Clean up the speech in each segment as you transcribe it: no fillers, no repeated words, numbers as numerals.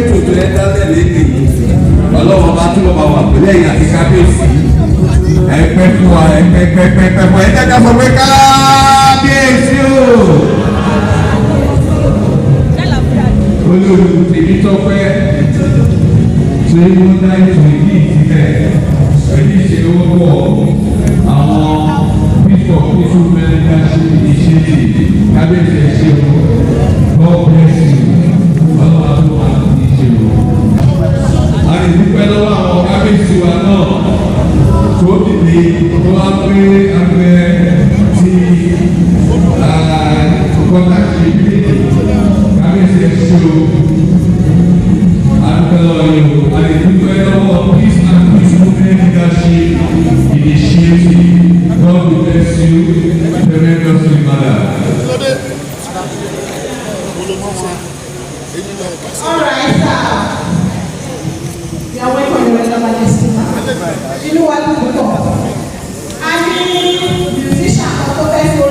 ètò tó ẹ dálẹ̀ lédè ọlọ́wọ́ bá túbọ̀ máa wà pẹ̀lú ẹ̀yìn àti kábíyèsí ẹgbẹ́ fún wa ẹgbẹ́ fún ẹ jẹ́ ká sọ pé kábíyèsí o. olórí tèmi tọ́pẹ́ tí wọ́n dá ètò ìdí ìsílẹ̀ èyí ṣe owó pọ̀ àwọn bíṣọ̀ bíṣọ̀ mẹ́rin ṣe ìṣe kábíyèsí ṣe o God bless you ọlọ́wọ́ tó wà ní ṣe o. a lè dúpẹ́ lọ́wọ́ àwọn kábíyèsí wa náà tó dìde tó wá pé abẹ́ ti kọ́ńtà ṣe bí kábíyèsí ṣe o. Peace and Peace Movement Leadership Initiative. God bless you tremendously, Madam. All right, sir. You are welcome, Your Majesty. You know what to do. I mean, musician, professor,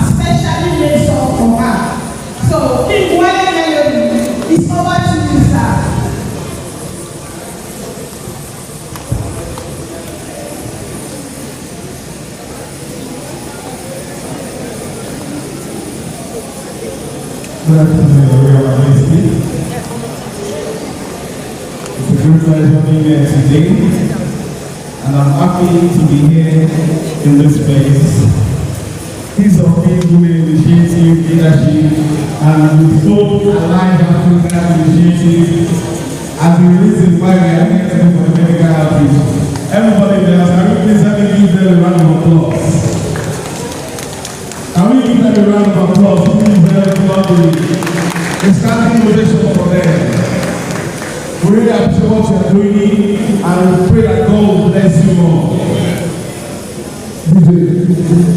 especially made song for her. So, King Wale Melody is over to you, sir. Good afternoon, Your Majesty. It's a great pleasure being here today, and I'm happy to be here in this space. Peace of Peace Women Initiative Leadership and with Hope Alive Africa Initiative has been reason why we are here for the medical outreach. Everybody there, can we please let me give them a round of applause? Can we give them a round of applause? Please very lovely. A standing ovation for them. We really appreciate what you are doing, and we pray that God will bless you more. DJ.